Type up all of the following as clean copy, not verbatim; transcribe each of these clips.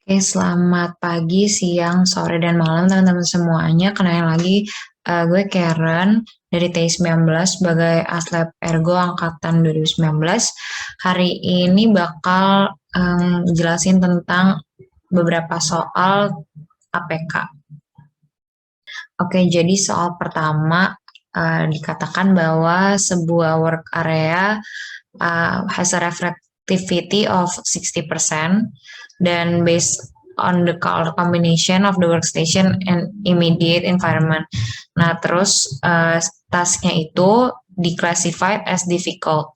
Oke, selamat pagi, siang, sore, dan malam teman-teman semuanya. Kenalin lagi, gue Karen dari TI 19 sebagai Aslab Ergo Angkatan 2019. Hari ini bakal jelasin tentang beberapa soal APK. Oke, jadi soal pertama dikatakan bahwa sebuah work area has a reflectivity of 60% dan based on the color combination of the workstation and immediate environment. Nah, terus tasknya itu declassified as difficult.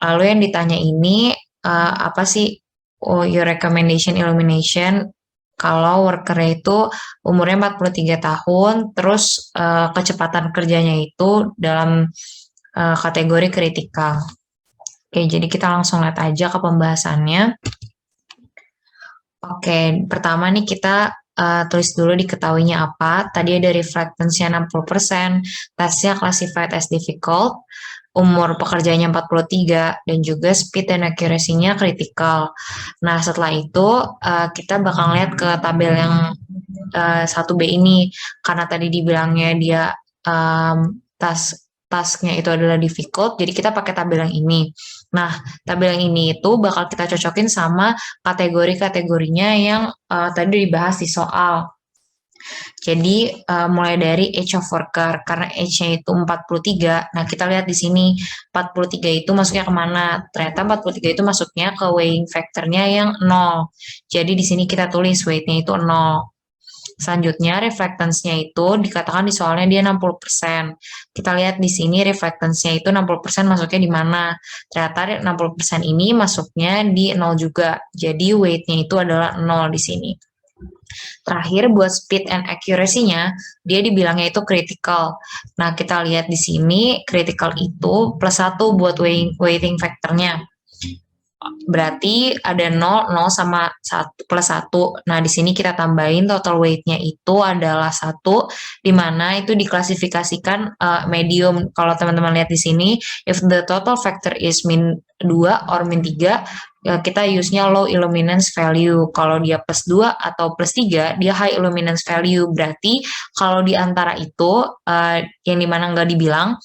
Lalu yang ditanya ini apa sih your recommendation illumination kalau workernya itu umurnya 43 tahun, terus kecepatan kerjanya itu dalam kategori kritikal. Oke, jadi kita langsung lihat aja ke pembahasannya. Oke, pertama nih kita tulis dulu diketahuinya apa. Tadi ada reflectance-nya 60%, tesnya classified as difficult, umur pekerjaannya 43, dan juga speed dan accuracy-nya critical. Nah, setelah itu kita bakal lihat ke tabel yang 1B ini. Karena tadi dibilangnya dia tasknya itu adalah difficult, jadi kita pakai tabel yang ini. Nah, tabel yang ini itu bakal kita cocokin sama kategori-kategorinya yang tadi dibahas di soal. Jadi mulai dari age of worker, karena age-nya itu 43. Nah, kita lihat di sini 43 itu masuknya kemana? Ternyata 43 itu masuknya ke weighing factor-nya yang 0. Jadi di sini kita tulis weight-nya itu 0. Selanjutnya, reflectance-nya itu dikatakan di soalnya dia 60%. Kita lihat di sini reflectance-nya itu 60% masuknya di mana? Ternyata 60% ini masuknya di 0 juga. Jadi weight-nya itu adalah 0 di sini. Terakhir, buat speed and accuracy-nya, dia dibilangnya itu critical. Nah, kita lihat di sini, critical itu +1 buat weighting factor-nya. Berarti ada 0, 0 sama 1 plus 1. Nah, di sini kita tambahin total weight-nya itu adalah 1, di mana itu diklasifikasikan medium. Kalau teman-teman lihat di sini, if the total factor is -2 or -3, ya kita use-nya low illuminance value. Kalau dia +2 atau +3, dia high illuminance value. Berarti kalau di antara itu, yang dimana nggak dibilang,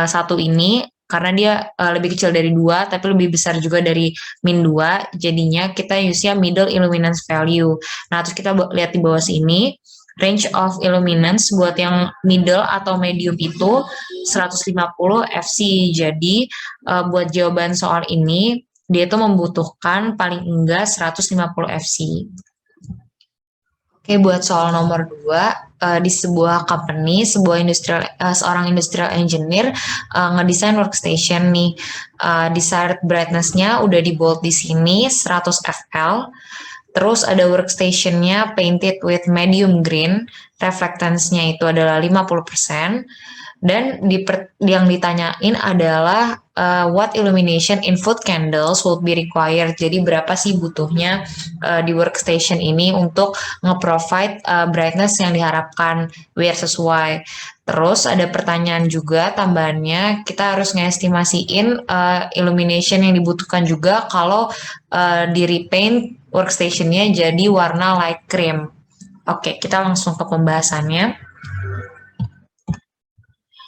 satu ini karena dia lebih kecil dari 2 tapi lebih besar juga dari -2, jadinya kita use-nya middle illuminance value. Nah, terus kita lihat di bawah sini, range of illuminance buat yang middle atau medium itu 150 Fc. Jadi buat jawaban soal ini dia itu membutuhkan paling enggak 150 Fc. Oke, buat soal nomor 2, di sebuah company, seorang industrial engineer ngedesain workstation nih. Desired brightness-nya udah di bold di sini 100 fl. Terus ada workstation-nya painted with medium green, reflectance-nya itu adalah 50%. Dan yang ditanyain adalah what illumination in foot candles would be required. Jadi berapa sih butuhnya di workstation ini untuk nge-provide brightness yang diharapkan biar sesuai. Terus ada pertanyaan juga tambahannya, kita harus ngestimasiin illumination yang dibutuhkan juga kalau di repaint workstation-nya jadi warna light cream. Oke, kita langsung ke pembahasannya.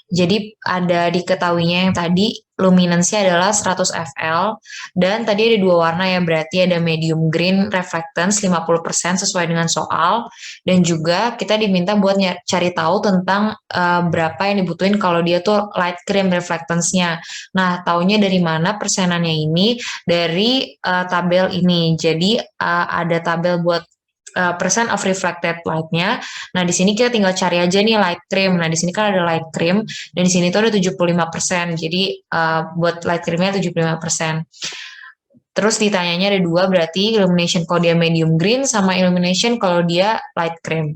Jadi ada diketahuinya yang tadi luminance-nya adalah 100 fl dan tadi ada 2 warna ya, berarti ada medium green reflectance 50% sesuai dengan soal, dan juga kita diminta buat cari tahu tentang berapa yang dibutuhin kalau dia tuh light cream reflectance-nya. Nah, taunya dari mana persenannya ini? Dari tabel ini. Jadi ada tabel buat percent of reflected light-nya. Nah, di sini kita tinggal cari aja nih light cream. Nah, di sini kan ada light cream dan di sini tuh ada 75%. Jadi buat light cream-nya 75%. Terus ditanyanya ada 2, berarti illumination kalau dia medium green sama illumination kalau dia light cream.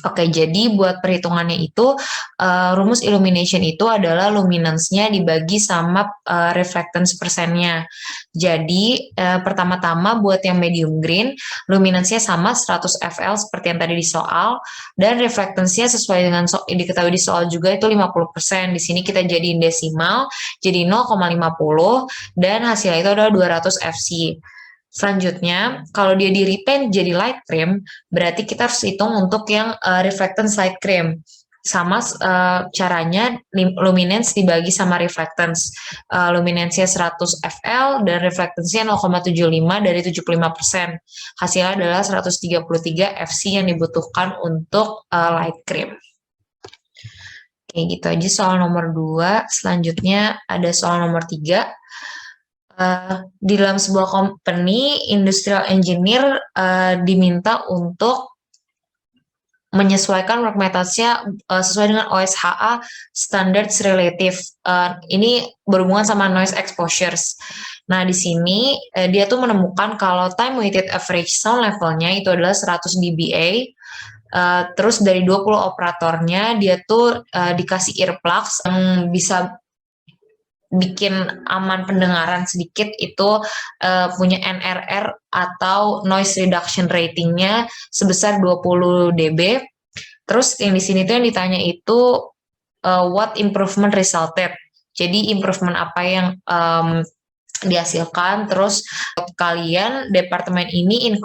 Oke, jadi buat perhitungannya itu rumus illumination itu adalah luminance-nya dibagi sama reflectance persennya. Jadi pertama-tama buat yang medium green, luminance-nya sama 100 fl seperti yang tadi di soal, dan reflectance-nya sesuai dengan diketahui di soal juga itu 50%. Di sini kita jadiin desimal, jadi 0,50 dan hasilnya itu adalah 200 Fc. Selanjutnya, kalau dia di repaint jadi light cream, berarti kita harus hitung untuk yang reflectance light cream. Sama caranya luminance dibagi sama reflectance. Luminance-nya 100 fl dan reflectance-nya 0,75 dari 75%. Hasilnya adalah 133 Fc yang dibutuhkan untuk light cream. Oke, gitu aja soal nomor 2. Selanjutnya ada soal nomor 3. Di dalam sebuah company, industrial engineer diminta untuk menyesuaikan work methods-nya sesuai dengan OSHA standards relative. Ini berhubungan sama noise exposures. Nah, di sini dia tuh menemukan kalau time weighted average sound levelnya itu adalah 100 dBA. Terus dari 20 operatornya dia tuh dikasih earplugs yang bisa bikin aman pendengaran sedikit itu punya NRR atau noise reduction ratingnya sebesar 20 dB. Terus yang di sini tuh yang ditanya itu what improvement resulted. Jadi improvement apa yang dihasilkan. Terus kalian departemen ini in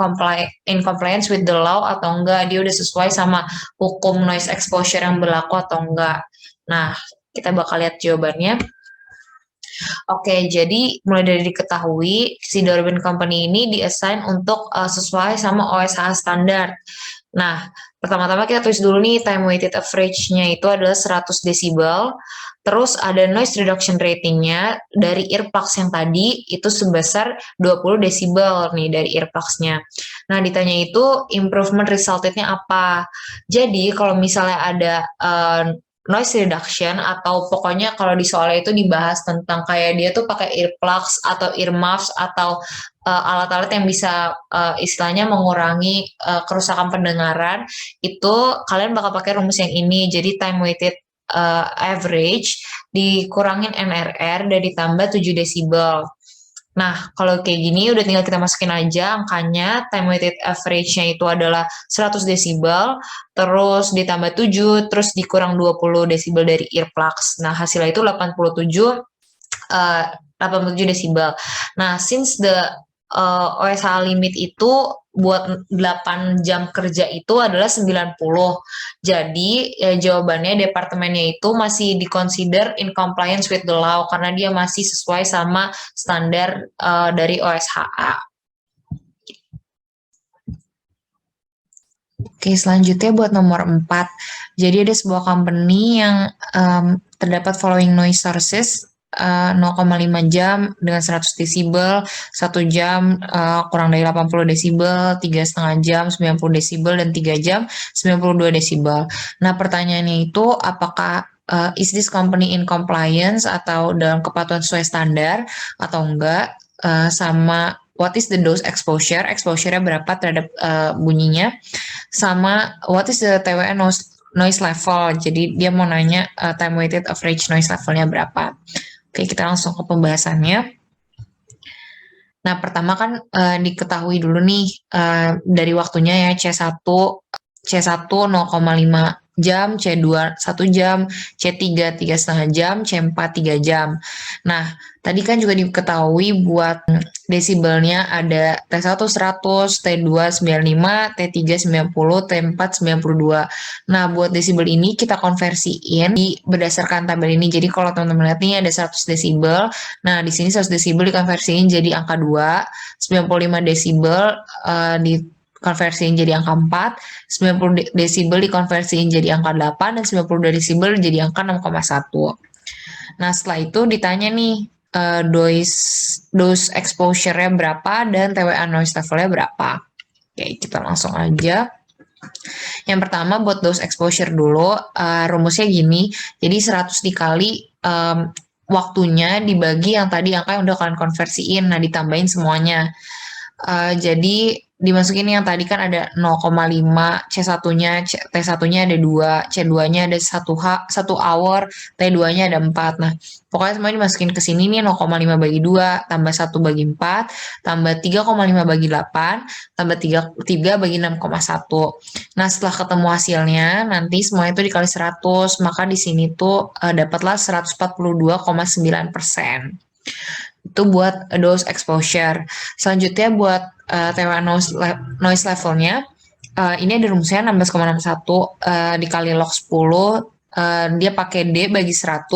compliance with the law atau enggak, dia udah sesuai sama hukum noise exposure yang berlaku atau enggak. Nah, kita bakal lihat jawabannya. Oke, jadi mulai dari diketahui si Dorbin Company ini diassign untuk sesuai sama OSHA standar. Nah, pertama-tama kita tulis dulu nih time weighted average-nya itu adalah 100 desibel. Terus ada noise reduction rating-nya dari earplugs yang tadi itu sebesar 20 desibel nih dari earplugs-nya. Nah, ditanya itu improvement resulted-nya apa. Jadi, kalau misalnya ada noise reduction atau pokoknya kalau di soalnya itu dibahas tentang kayak dia tuh pakai earplugs atau earmuffs atau alat-alat yang bisa istilahnya mengurangi kerusakan pendengaran, itu kalian bakal pakai rumus yang ini. Jadi time weighted average dikurangin NRR dan ditambah 7 desibel. Nah, kalau kayak gini udah tinggal kita masukin aja angkanya, time weighted average-nya itu adalah 100 desibel, terus ditambah 7, terus dikurang 20 desibel dari earplugs. Nah, hasilnya itu 87 desibel. Nah, since the OSH limit itu buat 8 jam kerja itu adalah 90. Jadi jawabannya departemennya itu masih di-consider in compliance with the law karena dia masih sesuai sama standar dari OSHA. Oke, selanjutnya buat nomor 4. Jadi ada sebuah company yang terdapat following noise sources 0,5 jam dengan 100 desibel, 1 jam kurang dari 80 desibel, 3,5 jam 90 desibel, dan 3 jam 92 desibel. Nah, pertanyaannya itu apakah is this company in compliance atau dalam kepatuhan sesuai standar atau enggak, sama what is the dose exposure, exposure-nya berapa terhadap bunyinya, sama what is the TWN noise level. Jadi dia mau nanya time weighted average noise levelnya berapa. Oke, kita langsung ke pembahasannya. Nah, pertama kan diketahui dulu nih dari waktunya ya, C1 0,5 jam, C2 1 jam, C3 3,5 jam, C4 3 jam. Nah, tadi kan juga diketahui buat desibelnya ada T1 100, T2 95, T3 90, T4 92. Nah, buat desibel ini kita konversiin berdasarkan tabel ini. Jadi kalau teman-teman lihat nih ada 100 desibel. Nah, di sini 100 desibel dikonversiin jadi angka 2, 95 desibel dikonversiin jadi angka 4, 90 desibel dikonversiin jadi angka 8, dan 92 desibel jadi angka 6,1. Nah, setelah itu ditanya nih dose exposure-nya berapa dan TWA noise level-nya berapa. Oke, kita langsung aja. Yang pertama buat dose exposure dulu, rumusnya gini. Jadi 100 dikali waktunya dibagi yang tadi angka yang udah kalian konversiin, nah ditambahin semuanya. Jadi dimasukin yang tadi kan ada 0,5, C1-nya, T1-nya ada 2, C2-nya ada 1 hour, T2-nya ada 4. Nah, pokoknya semuanya dimasukin ke sini nih 0,5 bagi 2, tambah 1 bagi 4, tambah 3,5 bagi 8, tambah 3 bagi 6,1. Nah, setelah ketemu hasilnya, nanti semuanya itu dikali 100, maka di sini tuh dapatlah 142,9%. Itu buat dose exposure. Selanjutnya buat tema noise levelnya, ini ada rumusnya 16,61 dikali log 10, dia pakai D bagi 100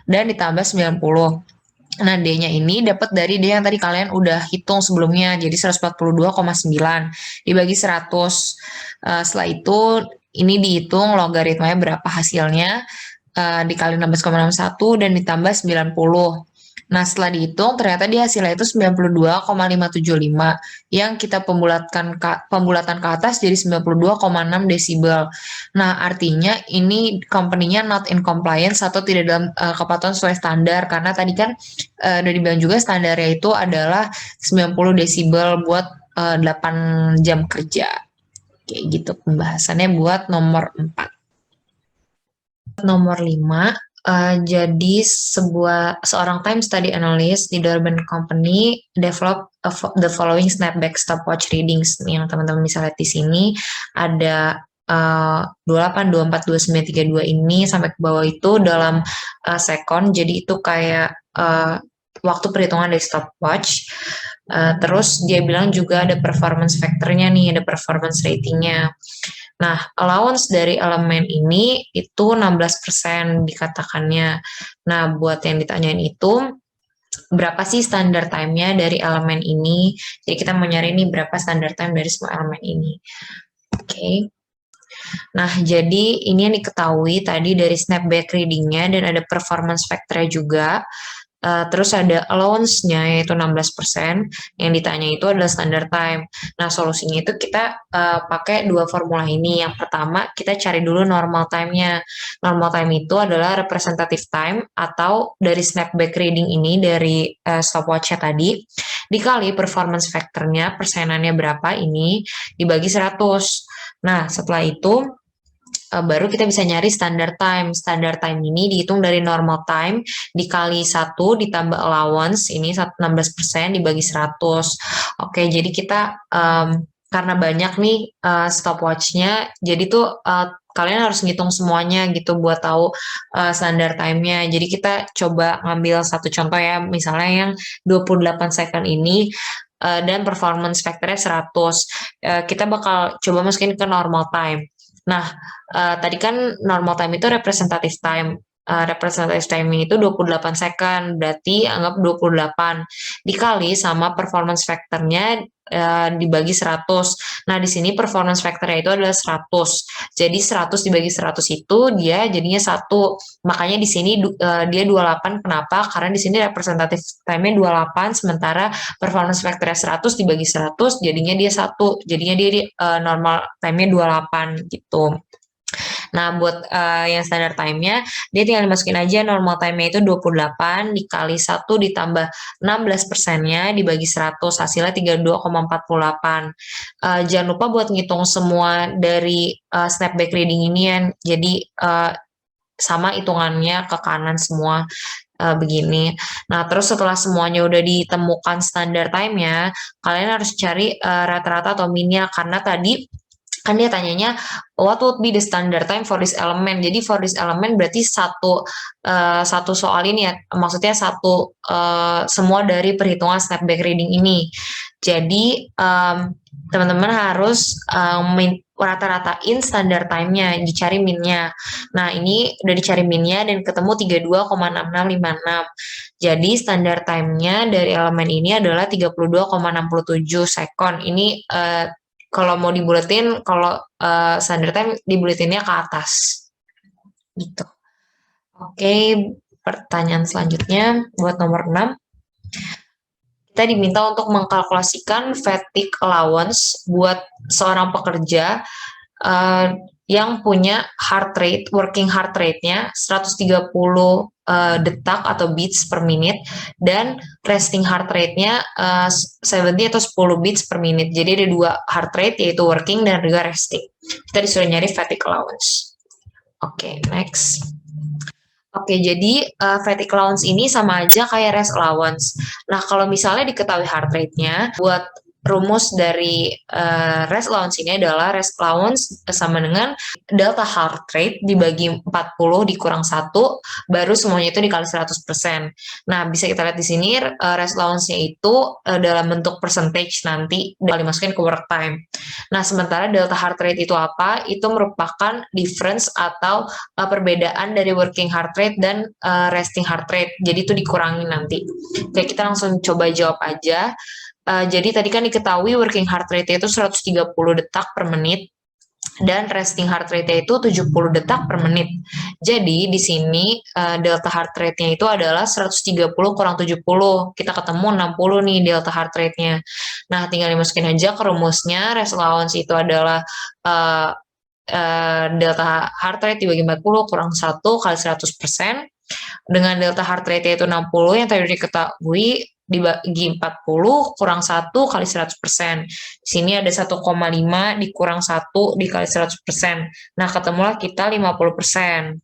dan ditambah 90. Nah, D-nya ini dapat dari D yang tadi kalian udah hitung sebelumnya, jadi 142,9 dibagi 100. Setelah itu, ini dihitung logaritmanya berapa hasilnya, dikali 16,61 dan ditambah 90. Nah, setelah dihitung, ternyata di hasilnya itu 92,575, yang kita pembulatan ke atas jadi 92,6 desibel. Nah, artinya ini company-nya not in compliance atau tidak dalam kepatuhan sesuai standar, karena tadi kan udah dibilang juga standarnya itu adalah 90 desibel buat 8 jam kerja. Kayak gitu pembahasannya buat nomor 4. Nomor 5, jadi seorang time study analyst di Durban Company develop the following snapback stopwatch readings. Yang teman-teman bisa lihat di sini ada 28, 24, 29, 32 ini sampai ke bawah itu dalam second. Jadi itu kayak waktu perhitungan dari stopwatch. Terus dia bilang juga ada performance factor-nya nih, ada performance rating-nya. Nah, allowance dari elemen ini itu 16% dikatakannya. Nah, buat yang ditanyain itu, berapa sih standard time-nya dari elemen ini? Jadi kita mau nyari nih berapa standard time dari semua elemen ini. Oke. Nah, jadi ini yang diketahui tadi dari snapback reading-nya dan ada performance factor-nya juga. Terus ada allowance-nya yaitu 16%, yang ditanya itu adalah standard time. Nah, solusinya itu kita pakai dua formula ini. Yang pertama, kita cari dulu normal time-nya. Normal time itu adalah representative time atau dari snapback reading ini dari stopwatch-nya tadi, dikali performance factor-nya, persenannya berapa ini, dibagi 100. Nah, setelah itu baru kita bisa nyari standard time. Standard time ini dihitung dari normal time dikali 1 ditambah allowance, ini 16% dibagi 100. Oke, jadi kita karena banyak nih stopwatch-nya, jadi tuh kalian harus ngitung semuanya gitu buat tahu standard time-nya. Jadi kita coba ngambil satu contoh ya, misalnya yang 28 second ini dan performance factor-nya 100. Kita bakal coba masukin ke normal time. Nah, tadi kan normal time itu representative time. Representative time ini itu 28 second, berarti anggap 28 dikali sama performance factor-nya dibagi 100. Nah, di sini performance factor-nya itu adalah 100. Jadi 100 dibagi 100 itu dia jadinya 1. Makanya di sini dia 28. Kenapa? Karena di sini representative time-nya 28, sementara performance factor-nya 100 dibagi 100 jadinya dia 1. Jadinya dia normal time-nya 28 gitu. Nah, buat yang standard time-nya, dia tinggal dimasukin aja normal time-nya itu 28 dikali 1 ditambah 16%-nya dibagi 100, hasilnya 32,48. Jangan lupa buat ngitung semua dari snapback reading ini ya. Jadi sama hitungannya ke kanan semua begini. Nah, terus setelah semuanya udah ditemukan standard time-nya, kalian harus cari rata-rata atau min-nya, karena tadi kan dia tanyanya what would be the standard time for this element. Jadi for this element berarti satu soal ini ya, maksudnya satu semua dari perhitungan snapback reading ini. Jadi teman-teman harus rata-ratain standard time-nya, dicari min-nya. Nah, ini udah dicari min-nya dan ketemu 32,6656. Jadi standard time-nya dari elemen ini adalah 32,67 second. Ini kalau mau dibulatin, kalau standard time dibulatinnya ke atas. Gitu. Oke, pertanyaan selanjutnya buat nomor 6. Kita diminta untuk mengkalkulasikan fatigue allowance buat seorang pekerja yang punya working heart rate-nya 130 detak atau beats per minute dan resting heart rate-nya 70 atau 10 beats per minute. Jadi ada dua heart rate, yaitu working dan juga resting. Kita disuruh nyari fatigue allowance. Oke, next. Oke, jadi fatigue allowance ini sama aja kayak rest allowance. Nah, kalau misalnya diketahui heart rate-nya, buat rumus dari rest allowance ini adalah rest allowance sama dengan delta heart rate dibagi 40 dikurang 1, baru semuanya itu dikali 100%. Nah, bisa kita lihat di sini rest allowance-nya itu dalam bentuk percentage nanti dimasukin ke work time. Nah, sementara delta heart rate itu apa? Itu merupakan difference atau perbedaan dari working heart rate dan resting heart rate. Jadi itu dikurangi nanti. Oke, kita langsung coba jawab aja. Jadi tadi kan diketahui working heart rate itu 130 detak per menit dan resting heart rate itu 70 detak per menit. Jadi di sini delta heart rate-nya itu adalah 130 kurang 70. Kita ketemu 60 nih delta heart rate-nya. Nah, tinggal dimasukin aja ke rumusnya. Rest allowance itu adalah delta heart rate dibagi 40 kurang 1 kali 100%. Dengan delta heart rate itu 60 yang tadi diketahui dibagi 40 kurang 1 kali 100%. Di sini ada 1,5 dikurang 1 dikali 100%. Nah, ketemulah kita 50%.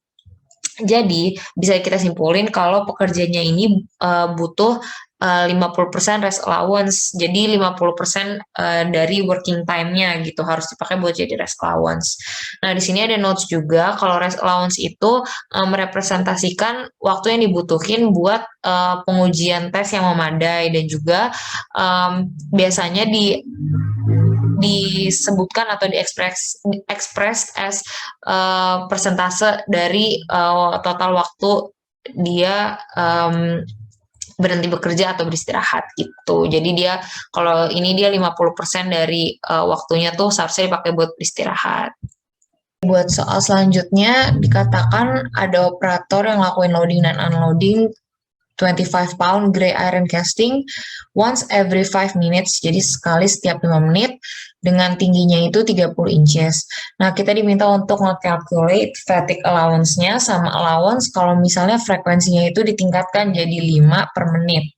Jadi, bisa kita simpulin kalau pekerjanya ini butuh 50% rest allowance. Jadi 50% dari working time-nya gitu harus dipakai buat jadi rest allowance. Nah, di sini ada notes juga kalau rest allowance itu merepresentasikan waktu yang dibutuhin buat pengujian tes yang memadai dan juga biasanya disebutkan atau diekspres as persentase dari total waktu dia berhenti bekerja atau beristirahat gitu. Jadi dia kalau ini dia 50% dari waktunya tuh seharusnya dipakai buat beristirahat. Buat soal selanjutnya dikatakan ada operator yang lakuin loading dan unloading 25 pound gray iron casting once every 5 minutes, jadi sekali setiap 5 menit dengan tingginya itu 30 inches. Nah, kita diminta untuk nge-calculate fatigue allowance-nya sama allowance kalau misalnya frekuensinya itu ditingkatkan jadi 5 per menit.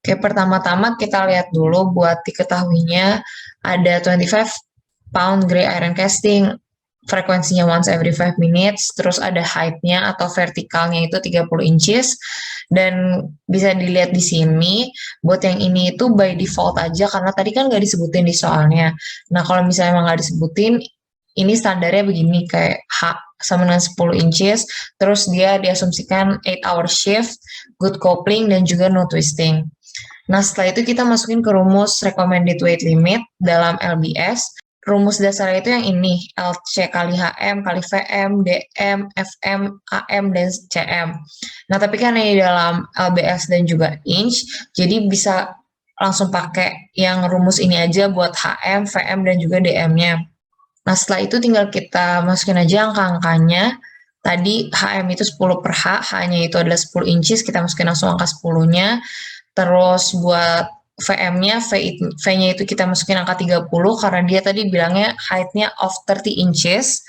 Oke, pertama-tama kita lihat dulu buat diketahuinya ada 25 pound gray iron casting, frekuensinya once every 5 minutes, terus ada height-nya atau vertikalnya itu 30 inches, dan bisa dilihat di sini, buat yang ini itu by default aja, karena tadi kan nggak disebutin di soalnya. Nah, kalau misalnya emang nggak disebutin, ini standarnya begini, kayak H sama dengan 10 inches, terus dia diasumsikan 8 hour shift, good coupling, dan juga no twisting. Nah, setelah itu kita masukin ke rumus recommended weight limit dalam LBS. Rumus dasarnya itu yang ini, LC kali HM kali VM, DM, FM, AM, dan CM. Nah, tapi kan ini dalam LBS dan juga inch, jadi bisa langsung pakai yang rumus ini aja buat HM, VM, dan juga DM-nya. Nah, setelah itu tinggal kita masukin aja angka-angkanya. Tadi HM itu 10 per H, H-nya itu adalah 10 inches, kita masukin langsung angka 10-nya. Terus buat VM-nya, V-nya itu kita masukin angka 30 karena dia tadi bilangnya height-nya of 30 inches.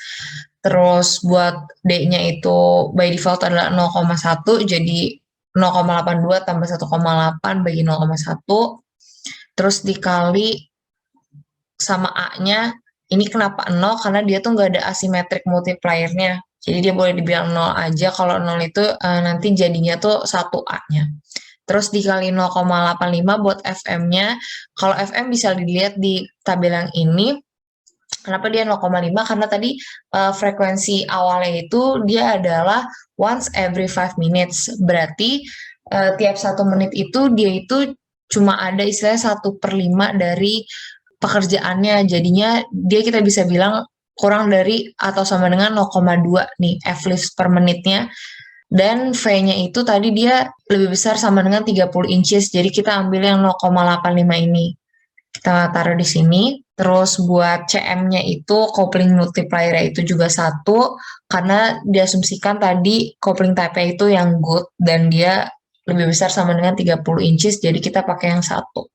Terus buat D-nya itu by default adalah 0,1, jadi 0,82 tambah 1,8 bagi 0,1. Terus dikali sama A-nya, ini kenapa 0? Karena dia tuh nggak ada asymmetric multiplier-nya. Jadi dia boleh dibilang 0 aja, kalau 0 itu nanti jadinya tuh 1 A-nya. Terus dikali 0,85 buat FM-nya. Kalau FM bisa dilihat di tabel yang ini. Kenapa dia 0,5? Karena tadi frekuensi awalnya itu dia adalah once every 5 minutes. Berarti tiap 1 menit itu dia itu cuma ada istilahnya 1/5 dari pekerjaannya. Jadinya dia kita bisa bilang kurang dari atau sama dengan 0,2 nih F-lift per menitnya. Dan V-nya itu tadi dia lebih besar sama dengan 30 inches, jadi kita ambil yang 0,85 ini. Kita taruh di sini. Terus buat CM-nya itu coupling multiplier itu juga 1, karena diasumsikan tadi coupling type-nya itu yang good, dan dia lebih besar sama dengan 30 inches, jadi kita pakai yang 1.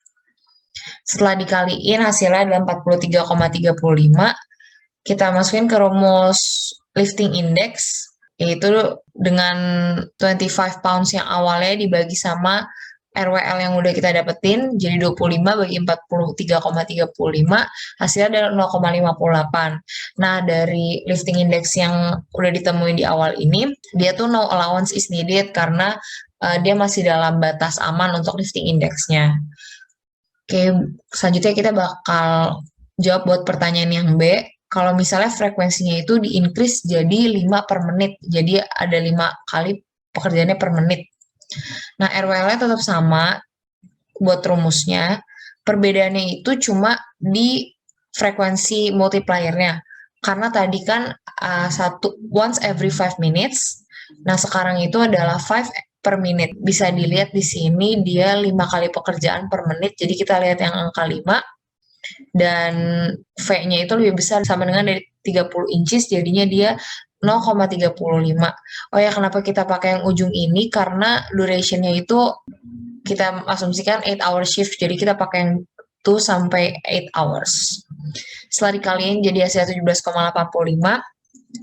Setelah dikaliin hasilnya adalah 43,35, kita masukin ke rumus lifting index, yaitu dengan 25 pounds yang awalnya dibagi sama RWL yang udah kita dapetin jadi 25 bagi 43,35 hasilnya adalah 0,58. Nah, dari lifting index yang udah ditemuin di awal ini, dia tuh no allowance is needed karena dia masih dalam batas aman untuk lifting indexnya. Oke, selanjutnya kita bakal jawab buat pertanyaan yang B. Kalau misalnya frekuensinya itu di-increase jadi 5 per menit, jadi ada 5 kali pekerjaannya per menit. Nah, RWL-nya tetap sama buat rumusnya. Perbedaannya itu cuma di frekuensi multiplier-nya. Karena tadi kan once every 5 minutes. Nah, sekarang itu adalah 5 per minute. Bisa dilihat di sini dia 5 kali pekerjaan per menit. Jadi kita lihat yang angka 5 dan V-nya itu lebih besar sama dengan dari 30 inches jadinya dia 0,35. Oh ya, kenapa kita pakai yang ujung ini? Karena duration-nya itu kita asumsikan 8 hour shift, jadi kita pakai yang 2 sampai 8 hours. Setelah dikaliin jadi hasil 17,85,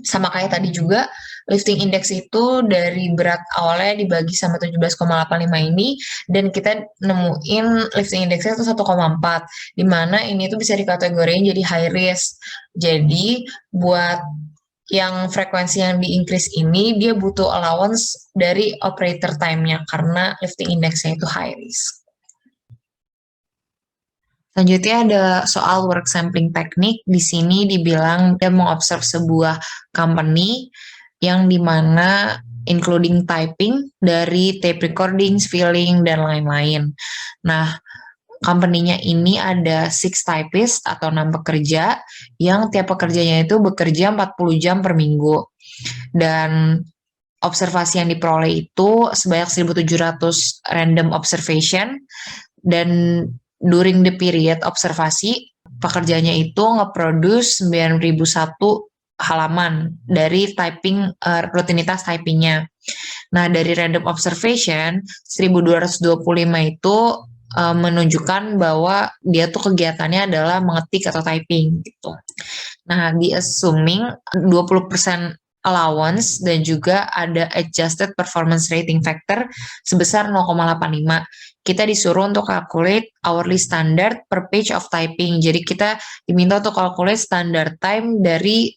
sama kayak tadi juga, lifting index itu dari berat awalnya dibagi sama 17,85 ini, dan kita nemuin lifting indexnya itu 1,4, dimana ini tuh bisa dikategoriin jadi high risk. Jadi buat yang frekuensi yang di-increase ini, dia butuh allowance dari operator time-nya, karena lifting index-nya itu high risk. Selanjutnya ada soal work sampling teknik. Di sini dibilang dia mengobserv sebuah company yang dimana including typing dari tape recordings, filling, dan lain-lain. Nah, company-nya ini ada 6 typist atau 6 pekerja yang tiap pekerjanya itu bekerja 40 jam per minggu. Dan observasi yang diperoleh itu sebanyak 1.700 random observation, dan during the period observasi, pekerjanya itu nge-produce 9.001 halaman dari typing, rutinitas typingnya. Nah, dari random observation, 1.225 itu menunjukkan bahwa dia tuh kegiatannya adalah mengetik atau typing gitu. Nah, di assuming 20% allowance dan juga ada adjusted performance rating factor sebesar 0,85. Kita disuruh untuk calculate hourly standard per page of typing. Jadi kita diminta untuk calculate standard time dari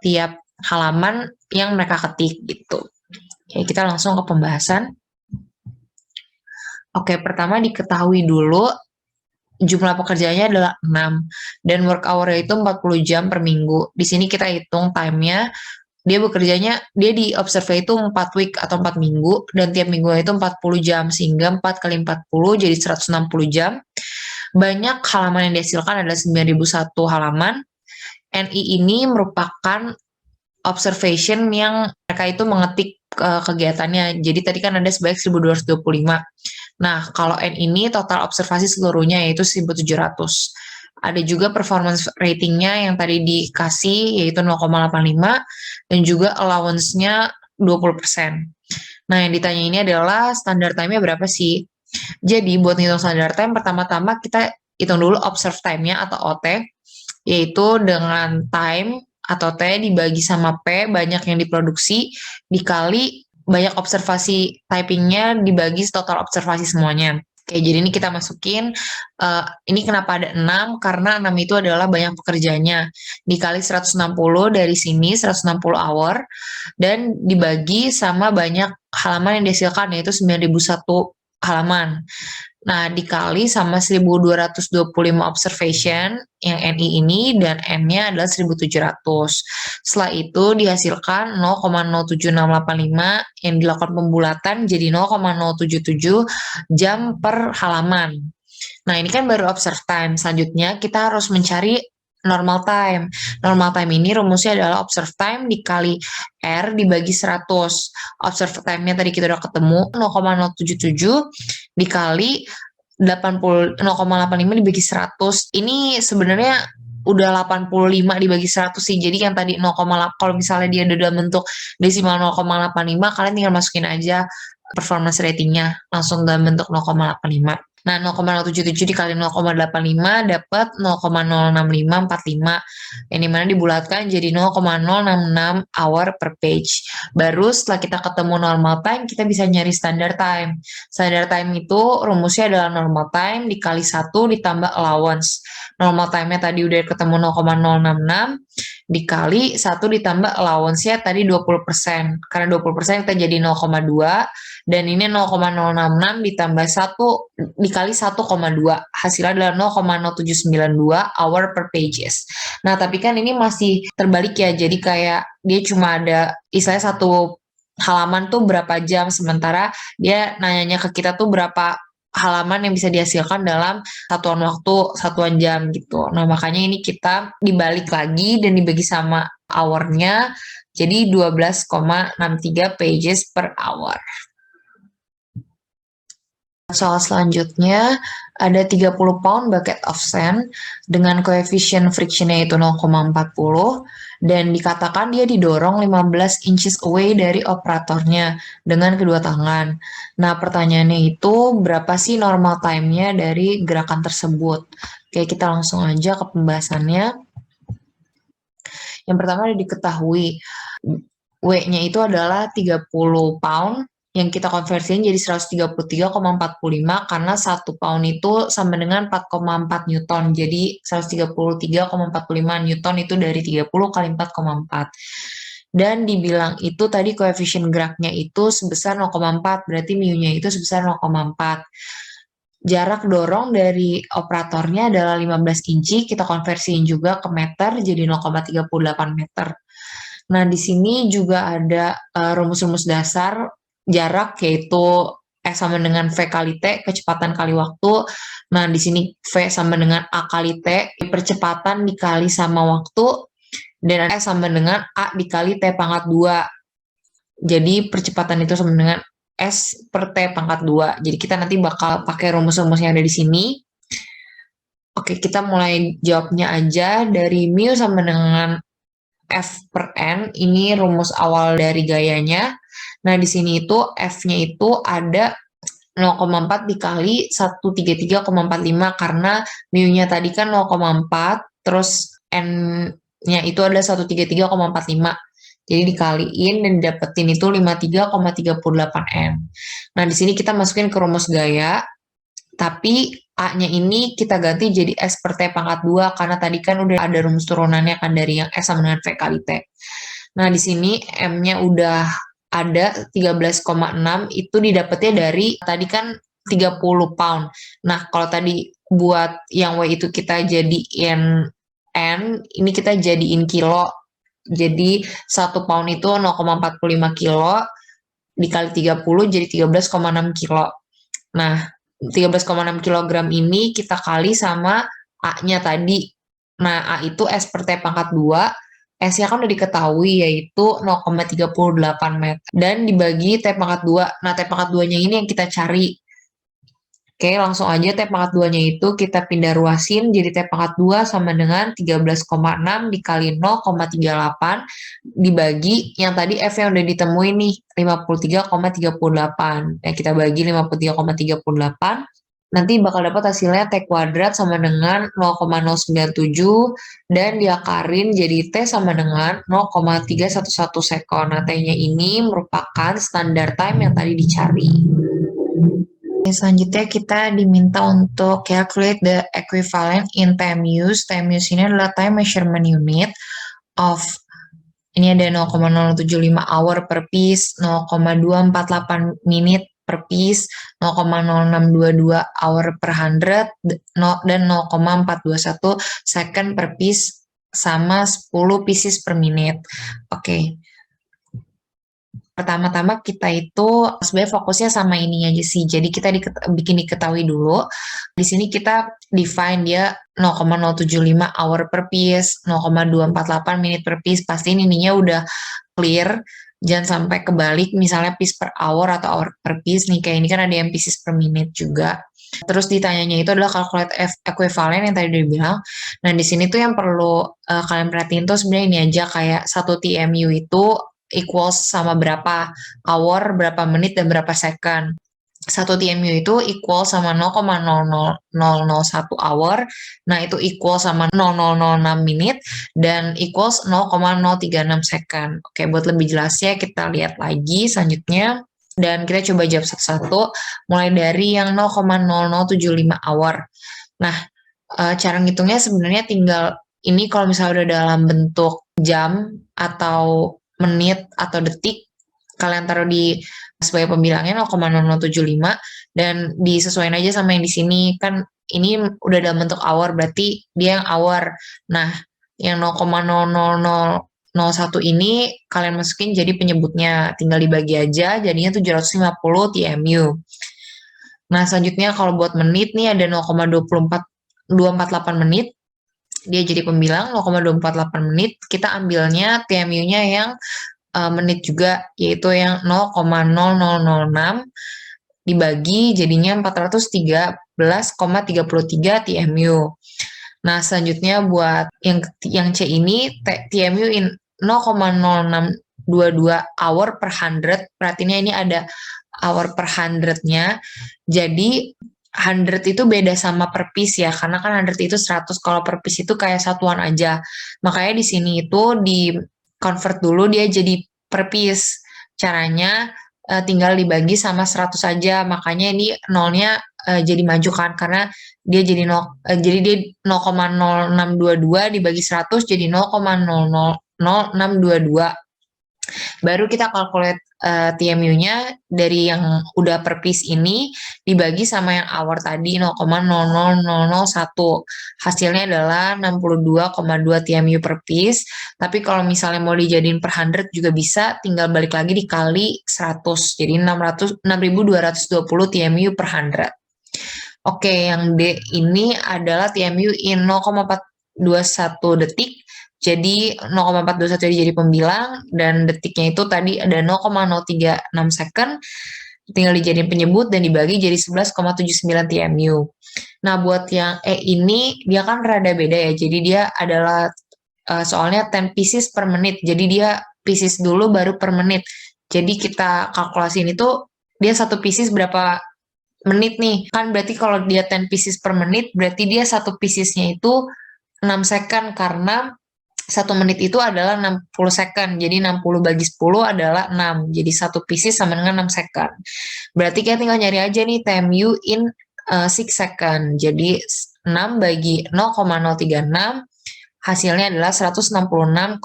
tiap halaman yang mereka ketik gitu. Oke, kita langsung ke pembahasan. Oke, pertama diketahui dulu jumlah pekerjaannya adalah 6 dan work hour-nya itu 40 jam per minggu. Di sini kita hitung time-nya, dia di observe itu 4 week atau 4 minggu, dan tiap minggu itu 40 jam, sehingga 4 kali 40 jadi 160 jam. Banyak halaman yang dihasilkan adalah 9.001 halaman. NI ini merupakan observation yang mereka itu mengetik kegiatannya. Jadi tadi kan ada sebanyak 1.225. Nah, kalau N ini total observasi seluruhnya yaitu 1.700. Ada juga performance ratingnya yang tadi dikasih yaitu 0,85 dan juga allowance-nya 20%. Nah, yang ditanya ini adalah standard time-nya berapa sih? Jadi, buat ngitung standard time, pertama-tama kita hitung dulu observe time-nya atau OT, yaitu dengan time atau T dibagi sama P, banyak yang diproduksi, dikali banyak observasi typingnya dibagi total observasi semuanya. Oke, jadi ini kita masukin, ini kenapa ada 6, karena 6 itu adalah banyak pekerjanya, dikali 160 dari sini, 160 hour, dan dibagi sama banyak halaman yang dihasilkan, yaitu 9.001 halaman. Nah, dikali sama 1.225 observation yang NI ini, dan N-nya adalah 1.700. Setelah itu dihasilkan 0,07685 yang dilakukan pembulatan jadi 0,077 jam per halaman. Nah, ini kan baru observe time. Selanjutnya kita harus mencari normal time. Normal time ini rumusnya adalah observe time dikali R dibagi 100. Observe time-nya tadi kita udah ketemu 0,077 dikali 0,85 dibagi 100. Ini sebenarnya udah 85 dibagi 100 sih. Jadi yang tadi 0,8, kalau misalnya dia udah dalam bentuk desimal 0,85, kalian tinggal masukin aja performance ratingnya langsung dalam bentuk 0,85. Nah, 0,077 dikali 0,85 dapat 0,06545, yang dimana dibulatkan jadi 0,066 hour per page. Baru setelah kita ketemu normal time, kita bisa nyari standard time. Standard time itu rumusnya adalah normal time dikali 1 ditambah allowance. Normal time-nya tadi udah ketemu 0,066, dikali 1 ditambah allowance-nya tadi 20%. Karena 20% kita jadi 0,2, dan ini 0,066 ditambah 1 dikali 1,2, hasilnya adalah 0,0792 hour per pages. Nah, tapi kan ini masih terbalik ya, jadi kayak dia cuma ada istilahnya satu halaman tuh berapa jam, sementara dia nanyanya ke kita tuh berapa halaman yang bisa dihasilkan dalam satuan waktu, satuan jam gitu. Nah, makanya ini kita dibalik lagi dan dibagi sama hour-nya, jadi 12,63 pages per hour. Soal selanjutnya, ada 30 pound bucket of sand dengan koefisien frictionnya itu 0,40 dan dikatakan dia didorong 15 inches away dari operatornya dengan kedua tangan. Nah, pertanyaannya itu berapa sih normal time-nya dari gerakan tersebut? Oke, kita langsung aja ke pembahasannya. Yang pertama diketahui W-nya itu adalah 30 pound yang kita konversiin jadi 133,45 karena 1 pound itu sama dengan 4,4 Newton. Jadi 133,45 Newton itu dari 30 kali 4,4. Dan dibilang itu tadi koefisien geraknya itu sebesar 0,4, berarti mu-nya itu sebesar 0,4. Jarak dorong dari operatornya adalah 15 inci, kita konversiin juga ke meter jadi 0,38 meter. Nah, di sini juga ada rumus-rumus dasar jarak, yaitu S sama dengan V kali T, kecepatan kali waktu. Nah, di sini V sama dengan A kali T, percepatan dikali sama waktu, dan S sama dengan A dikali T pangkat 2. Jadi, percepatan itu sama dengan S per T pangkat 2. Jadi, kita nanti bakal pakai rumus-rumus yang ada di sini. Oke, kita mulai jawabnya aja. Dari mu sama dengan F per N, ini rumus awal dari gayanya. Nah, di sini itu F-nya itu ada 0,4 dikali 133,45 karena mu-nya tadi kan 0,4, terus N-nya itu ada 133,45. Jadi dikaliin dan dapetin itu 53,38 N. Nah, di sini kita masukin ke rumus gaya, tapi A-nya ini kita ganti jadi S per T pangkat 2 karena tadi kan udah ada rumus turunannya kan dari yang S sama dengan V kali T. Nah, di sini M-nya udah ada 13,6, itu didapetnya dari tadi kan 30 pound. Nah, kalau tadi buat yang W itu kita jadiin N, ini kita jadiin kilo. Jadi 1 pound itu 0,45 kilo dikali 30 jadi 13,6 kilo. Nah, 13,6 kilogram ini kita kali sama A-nya tadi. Nah, A itu S per T pangkat 2, S-nya kan udah diketahui yaitu 0,38 meter. Dan dibagi T pangkat 2. Nah, T pangkat 2-nya ini yang kita cari. Oke, langsung aja T pangkat 2-nya itu kita pindah ruasin, jadi T pangkat 2 sama dengan 13,6 dikali 0,38 dibagi yang tadi F yang udah ditemuin nih, 53,38. Nah, kita bagi 53,38, nanti bakal dapat hasilnya T kuadrat sama dengan 0,097 dan diakarin jadi T sama dengan 0,311 sekon. Nah, T-nya ini merupakan standard time yang tadi dicari. Selanjutnya kita diminta untuk calculate the equivalent in time use. Time use ini adalah time measurement unit of, ini ada 0,075 hour per piece, 0,248 menit per piece, 0,0622 hour per 100, dan 0,421 second per piece sama 10 pieces per minute. Oke. Pertama-tama kita itu sebenarnya fokusnya sama ini aja sih. Jadi kita bikin diketahui dulu. Di sini kita define dia 0,075 hour per piece, 0,248 menit per piece. Pastiin ininya udah clear. Jangan sampai kebalik misalnya piece per hour atau hour per piece nih. Kayak ini kan ada yang pieces per minute juga. Terus ditanyanya itu adalah calculate equivalent yang tadi udah bilang. Nah, di sini tuh yang perlu kalian perhatiin tuh sebenarnya ini aja, kayak 1 TMU itu equals sama berapa hour, berapa menit, dan berapa second. 1 TMU itu equal sama 0,00001 hour. Nah, itu equal sama 0006 menit dan equals 0,036 second. Oke, buat lebih jelasnya kita lihat lagi selanjutnya. Dan kita coba jawab satu-satu, mulai dari yang 0,0075 hour. Nah, cara ngitungnya sebenarnya tinggal ini kalau misalnya udah dalam bentuk jam atau menit atau detik, kalian taruh di sebagai pembilangnya 0,0075 dan disesuaikan aja sama yang di sini. Kan ini udah dalam bentuk hour, berarti dia yang hour. Nah, yang 0,00001 ini kalian masukin jadi penyebutnya, tinggal dibagi aja, jadinya 750 TMU. Nah, selanjutnya kalau buat menit nih ada 0,248 menit, dia jadi pembilang 0,248 menit, kita ambilnya TMU-nya yang menit juga, yaitu yang 0,0006 dibagi jadinya 413,33 TMU. Nah, selanjutnya buat yang C ini TMU in 0,0622 hour per 100. Perhatinya ini ada hour per 100-nya. Jadi 100 itu beda sama per piece ya, karena kan 100 itu 100, kalau per piece itu kayak satuan aja. Makanya di sini itu di convert dulu dia jadi per piece. Caranya tinggal dibagi sama 100 saja, makanya ini nolnya jadi maju kan, karena dia jadi jadi dia 0,0622 dibagi 100 jadi 0,000622. Baru kita calculate TMU-nya dari yang udah per piece ini dibagi sama yang hour tadi 0,00001. Hasilnya adalah 62,2 TMU per piece. Tapi kalau misalnya mau dijadiin per 100 juga bisa, tinggal balik lagi dikali 100. Jadi 6.220 TMU per 100. Oke, yang D ini adalah TMU in 0,421 detik. Jadi 0,421 jadi pembilang dan detiknya itu tadi ada 0,036 second. Tinggal dijadiin penyebut dan dibagi jadi 11,79 TMU. Nah, buat yang E ini dia kan rada beda ya. Jadi dia adalah soalnya 10 pieces per menit. Jadi dia pieces dulu baru per menit. Jadi kita kalkulasiin itu dia satu pieces berapa menit nih. Kan berarti kalau dia 10 pieces per menit, berarti dia satu piecesnya itu 6 second karena 1 menit itu adalah 60 second. Jadi 60 bagi 10 adalah 6. Jadi satu pieces sama dengan 6 second. Berarti kita tinggal nyari aja nih TMU in 6 second. Jadi 6 bagi 0,036 hasilnya adalah 166,67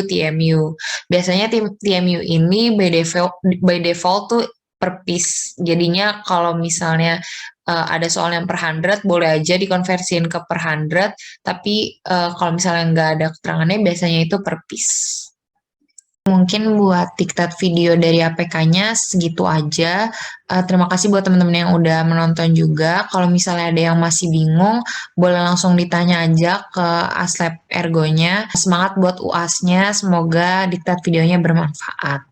TMU. Biasanya TMU ini by default tuh per piece. Jadinya kalau misalnya ada soal yang per 100 boleh aja dikonversiin ke per 100, tapi kalau misalnya nggak ada keterangannya biasanya itu per piece. Mungkin buat diktat video dari APK-nya segitu aja. Terima kasih buat teman-teman yang udah menonton juga. Kalau misalnya ada yang masih bingung, boleh langsung ditanya aja ke Aslab Ergonya. Semangat buat UAS-nya, semoga diktat videonya bermanfaat.